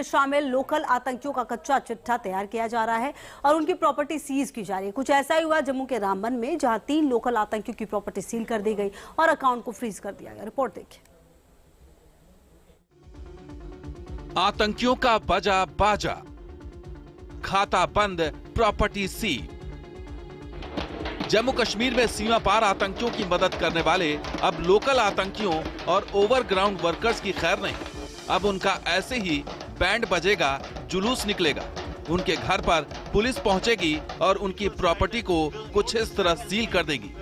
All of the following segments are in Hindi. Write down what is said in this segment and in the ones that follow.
शामिल लोकल आतंकियों का कच्चा चिट्ठा तैयार किया जा रहा है और उनकी प्रॉपर्टी सीज की जा रही है। कुछ ऐसा ही हुआ जम्मू के रामबन में, जहां 3 लोकल आतंकियों की प्रॉपर्टी सील कर दी गई और अकाउंट को फ्रीज कर दिया गया। रिपोर्ट देखिए। आतंकियों का बजा बाजा, खाता बंद, प्रॉपर्टी सील। जम्मू कश्मीर में सीमा पार आतंकियों की मदद करने वाले अब लोकल आतंकियों और ओवरग्राउंड वर्कर्स की खैर नहीं। अब उनका ऐसे ही बैंड बजेगा, जुलूस निकलेगा। उनके घर पर पुलिस पहुंचेगी और उनकी प्रॉपर्टी को कुछ इस तरह सील कर देगी।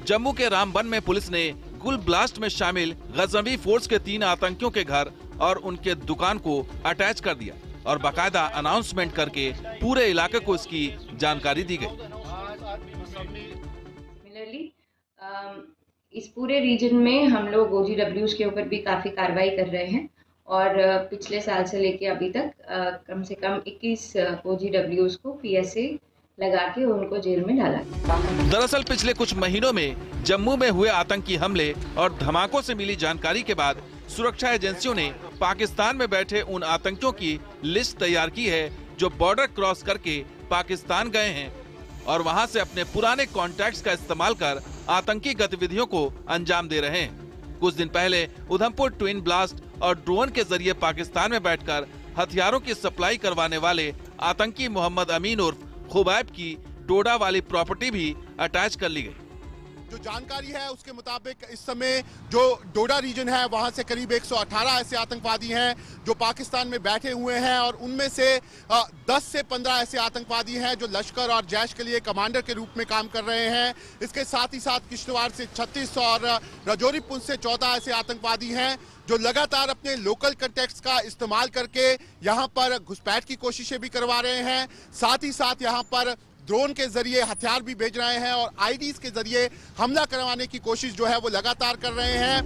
जम्मू के रामबन में पुलिस ने गुल ब्लास्ट में शामिल गजनवी फोर्स के 3 आतंकियों के घर और उनके दुकान को अटैच कर दिया और बाकायदा अनाउंसमेंट करके पूरे इलाके को इसकी जानकारी दी गई। इस पूरे रीजन में हम लोग OGWs के ऊपर भी काफ़ी कार्रवाई कर रहे हैं और पिछले साल से लेके अभी तक कम से कम 21 OGWs को PSA लगा के उनको जेल में डाला गया। दरअसल पिछले कुछ महीनों में जम्मू में हुए आतंकी हमले और धमाकों से मिली जानकारी के बाद सुरक्षा एजेंसियों ने पाकिस्तान में बैठे उन आतंकियों की लिस्ट तैयार की है जो बॉर्डर क्रॉस करके पाकिस्तान गए हैं और वहां से अपने पुराने कॉन्टैक्ट्स का इस्तेमाल कर आतंकी गतिविधियों को अंजाम दे रहे हैं। कुछ दिन पहले उधमपुर ट्विन ब्लास्ट और ड्रोन के जरिए पाकिस्तान में बैठकर हथियारों की सप्लाई करवाने वाले आतंकी मोहम्मद अमीन उर्फ खुबैब की डोडा वाली प्रॉपर्टी भी अटैच कर ली गई। जो जानकारी है उसके मुताबिक इस समय जो डोडा रीजन है वहां से करीब 118 ऐसे आतंकवादी हैं जो पाकिस्तान में बैठे हुए हैं और उनमें से 10 से 15 ऐसे आतंकवादी हैं जो लश्कर और जैश के लिए कमांडर के रूप में काम कर रहे हैं। इसके साथ ही साथ किश्तवाड़ से 36 और राजौरी पुंछ से 14 ऐसे आतंकवादी हैं जो लगातार अपने लोकल कंटेक्ट्स का इस्तेमाल करके यहाँ पर घुसपैठ की कोशिशें भी करवा रहे हैं। साथ ही साथ यहाँ पर ड्रोन के जरिए हथियार भी भेज रहे हैं और आईडीज के जरिए हमला करवाने की कोशिश जो है वो लगातार कर रहे हैं।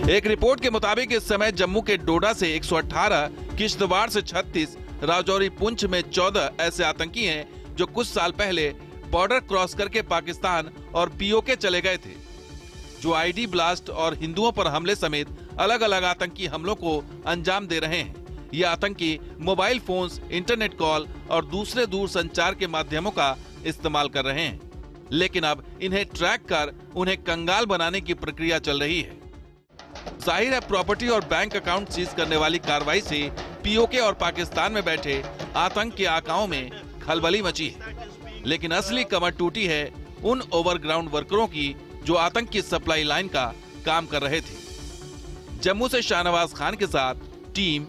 एक रिपोर्ट के मुताबिक इस समय जम्मू के डोडा से 118, किश्तवाड़ से 36, राजौरी पुंछ में 14 ऐसे आतंकी हैं जो कुछ साल पहले बॉर्डर क्रॉस करके पाकिस्तान और POK चले गए थे, जो ID ब्लास्ट और हिंदुओं पर हमले समेत अलग अलग आतंकी हमलों को अंजाम दे रहे हैं। ये आतंकी मोबाइल फोन्स, इंटरनेट कॉल और दूसरे दूर संचार के माध्यमों का इस्तेमाल कर रहे हैं, लेकिन अब इन्हें ट्रैक कर उन्हें कंगाल बनाने की प्रक्रिया चल रही है। जाहिर है प्रॉपर्टी और बैंक अकाउंट सीज करने वाली कार्रवाई से POK और पाकिस्तान में बैठे आतंक के आकाओं में खलबली मची है, लेकिन असली कमर टूटी है उन ओवरग्राउंड वर्करों की जो आतंक की सप्लाई लाइन का काम कर रहे थे। जम्मू से शाहनवाज खान के साथ टीम